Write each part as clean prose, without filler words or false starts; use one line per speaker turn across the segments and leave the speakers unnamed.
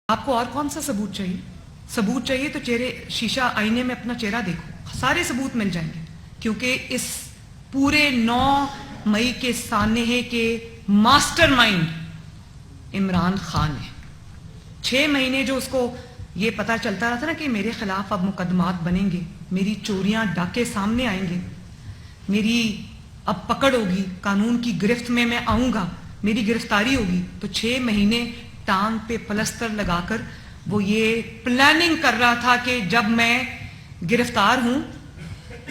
آپ کو اور کون سا ثبوت چاہیے؟ ثبوت چاہیے تو شیشہ آئینے میں اپنا چہرہ دیکھو، سارے ثبوت مل جائیں گے، کیونکہ اس پورے 9 مئی کے سانحے کے ماسٹر مائنڈ عمران خان ہے۔ 6 مہینے جو اس کو یہ پتا چلتا رہا تھا نا کہ میرے خلاف اب مقدمات بنیں گے، میری چوریاں ڈاکے سامنے آئیں گے، میری اب پکڑ ہوگی، قانون کی گرفت میں آؤں گا، میری گرفتاری ہوگی، تو 6 مہینے ٹانگ پہ پلستر لگا کر وہ یہ پلاننگ کر رہا تھا کہ جب میں گرفتار ہوں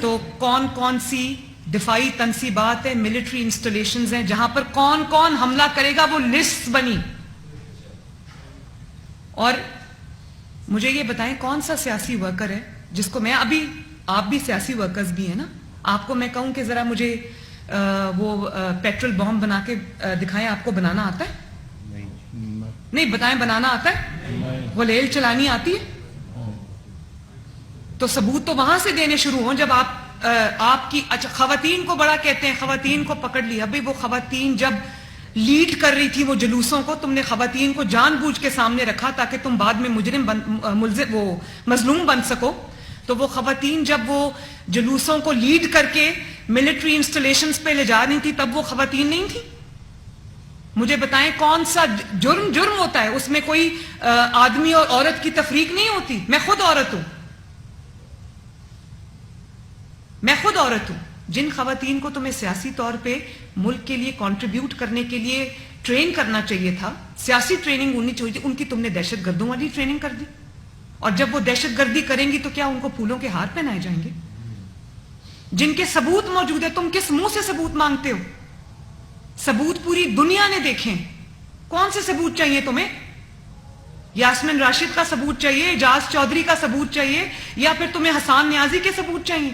تو کون کون سی دفاعی تنصیبات ہیں، ملٹری انسٹالیشنز ہیں، جہاں پر کون کون حملہ کرے گا وہ لسٹ بنی۔ اور مجھے یہ بتائیں کون سا سیاسی ورکر ہے جس کو میں ابھی، آپ بھی سیاسی ورکرز بھی ہیں نا، آپ کو میں کہوں کہ ذرا مجھے وہ پیٹرول بم بنا کے دکھائیں، آپ کو بنانا آتا ہے؟ نہیں بتائیں، بنانا آتا ہے؟ غلیل چلانی آتی ہے؟ تو ثبوت تو وہاں سے دینے شروع ہوں جب آپ کی اچھا خواتین کو بڑا کہتے ہیں، خواتین کو پکڑ لیا۔ بھئی وہ خواتین جب لیڈ کر رہی تھی وہ جلوسوں کو، تم نے خواتین کو جان بوجھ کے سامنے رکھا تاکہ تم بعد میں مظلوم بن سکو۔ تو وہ خواتین جب وہ جلوسوں کو لیڈ کر کے ملٹری انسٹالیشنز پہ لے جا رہی تھی تب وہ خواتین نہیں تھی؟ مجھے بتائیں کون سا جرم ہوتا ہے اس میں؟ کوئی آدمی اور عورت کی تفریق نہیں ہوتی۔ میں خود عورت ہوں، میں خود عورت ہوں۔ جن خواتین کو تمہیں سیاسی طور پہ ملک کے لیے کنٹریبیوٹ کرنے کے لیے ٹرین کرنا چاہیے تھا، سیاسی ٹریننگ ہونی چاہیے تھی، ان کی تم نے دہشت گردوں والی ٹریننگ کر دی۔ اور جب وہ دہشت گردی کریں گی تو کیا ان کو پھولوں کے ہار پہنائے جائیں گے؟ جن کے ثبوت موجود ہے، تم کس منہ سے ثبوت مانگتے ہو؟ ثبوت پوری دنیا نے دیکھیں۔ کون سے ثبوت چاہیے تمہیں؟ یاسمین راشد کا ثبوت چاہیے، اعجاز چودھری کا ثبوت چاہیے، یا پھر تمہیں حسان نیازی کے ثبوت چاہیے؟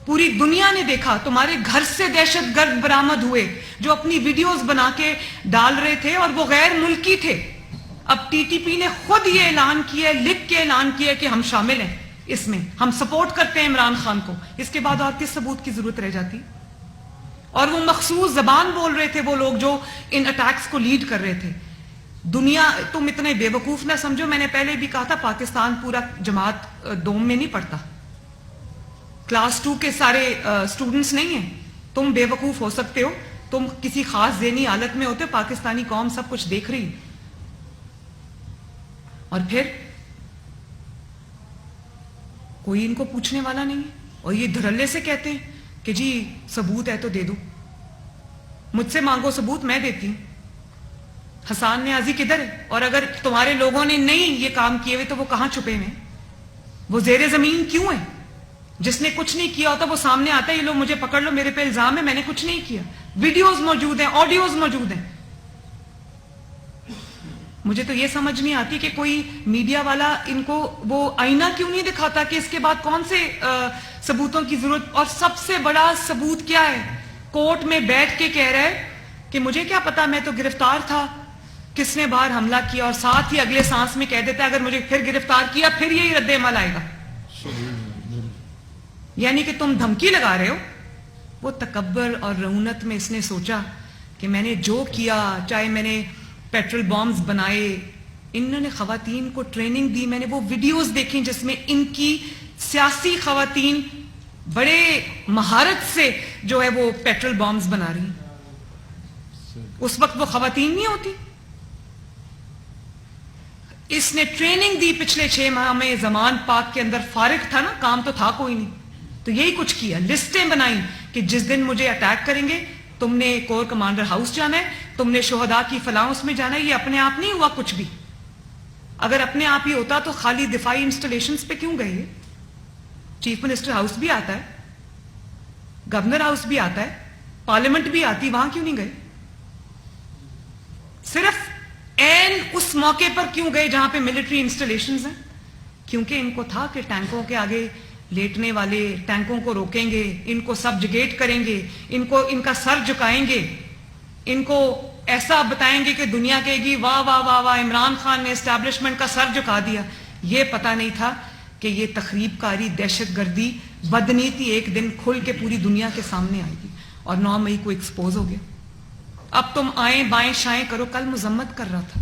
پوری دنیا نے دیکھا، تمہارے گھر سے دہشت گرد برآمد ہوئے جو اپنی ویڈیوز بنا کے ڈال رہے تھے اور وہ غیر ملکی تھے۔ اب ٹی ٹی پی نے خود یہ اعلان کیا ہے، لکھ کے اعلان کیا ہے کہ ہم شامل ہیں اس میں، ہم سپورٹ کرتے ہیں عمران خان کو۔ اس کے بعد اور کس ثبوت کی ضرورت رہ جاتی؟ اور وہ مخصوص زبان بول رہے تھے وہ لوگ جو ان اٹیکس کو لیڈ کر رہے تھے۔ دنیا، تم اتنے بے وقوف نہ سمجھو، میں نے پہلے بھی کہا تھا پاکستان پورا جماعت دوم میں نہیں پڑتا، کلاس 2 کے سارے اسٹوڈنٹس نہیں ہیں۔ تم بے وقوف ہو سکتے ہو، تم کسی خاص ذہنی حالت میں ہوتے، پاکستانی قوم سب کچھ دیکھ رہی۔ اور پھر کوئی ان کو پوچھنے والا نہیں ہے، اور یہ دھڑلے سے کہتے ہیں کہ جی ثبوت ہے تو دے دو، مجھ سے مانگو ثبوت میں دیتی ہوں۔ حسان نیازی کدھر ہے؟ اور اگر تمہارے لوگوں نے نہیں یہ کام کیے ہوئے تو وہ کہاں چھپے ہوئے ہیں؟ وہ زیر زمین کیوں ہیں؟ جس نے کچھ نہیں کیا ہوتا وہ سامنے آتا ہے، یہ لوگ مجھے پکڑ لو، میرے پہ الزام ہے، میں نے کچھ نہیں کیا، ویڈیوز موجود ہیں، آڈیوز موجود ہیں۔ مجھے تو یہ سمجھ نہیں آتی کہ کوئی میڈیا والا ان کو وہ آئینہ کیوں نہیں دکھاتا کہ اس کے بعد کون سے ثبوتوں کی ضرورت۔ اور سب سے بڑا ثبوت کیا ہے؟ کورٹ میں بیٹھ کے کہہ رہا ہے کہ مجھے کیا پتا، میں تو گرفتار تھا، کس نے باہر حملہ کیا، اور ساتھ ہی اگلے سانس میں کہہ دیتا ہے اگر مجھے پھر گرفتار کیا پھر یہی رد عمل آئے گا۔ یعنی کہ تم دھمکی لگا رہے ہو۔ وہ تکبر اور رعونت میں اس نے سوچا کہ میں نے جو کیا، چاہے میں نے پیٹرول بامز بنائے، انہوں نے خواتین کو ٹریننگ دی، میں نے وہ ویڈیوز دیکھیں جس میں ان کی سیاسی خواتین بڑے مہارت سے جو ہے وہ پیٹرول بامز بنا رہی ہیں۔ اس وقت وہ خواتین نہیں ہوتی۔ اس نے ٹریننگ دی پچھلے 6 ماہ میں، زمان پاک کے اندر فارغ تھا نا، کام تو تھا کوئی نہیں، تو یہی کچھ کیا، لسٹیں بنائیں کہ جس دن مجھے اٹیک کریں گے تم نے کور کمانڈر ہاؤس جانا ہے، تم نے شہداء کی فلاں اس میں جانا ہے۔ یہ اپنے آپ نہیں ہوا کچھ بھی، اگر اپنے آپ ہی ہوتا تو خالی دفاعی انسٹالیشنز پہ کیوں گئے؟ چیف منسٹر ہاؤس بھی آتا ہے، گورنر ہاؤس بھی آتا ہے، پارلیمنٹ بھی آتی، وہاں کیوں نہیں گئے؟ صرف این اس موقع پر کیوں گئے جہاں پہ ملٹری انسٹالیشنز ہیں؟ کیونکہ ان کو تھا کہ ٹینکوں کے آگے لیٹنے والے ٹینکوں کو روکیں گے، ان کو سبجگیٹ کریں گے، ان کا سر جھکائیں گے، ان کو ایسا بتائیں گے کہ دنیا کہے گی واہ واہ واہ واہ عمران خان نے اسٹیبلشمنٹ کا سر جھکا دیا۔ یہ پتہ نہیں تھا کہ یہ تخریب کاری، دہشت گردی، بدنیتی ایک دن کھل کے پوری دنیا کے سامنے آئے گی، اور 9 مئی کو ایکسپوز ہو گیا۔ اب تم آئیں بائیں شائیں کرو، کل مذمت کر رہا تھا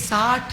60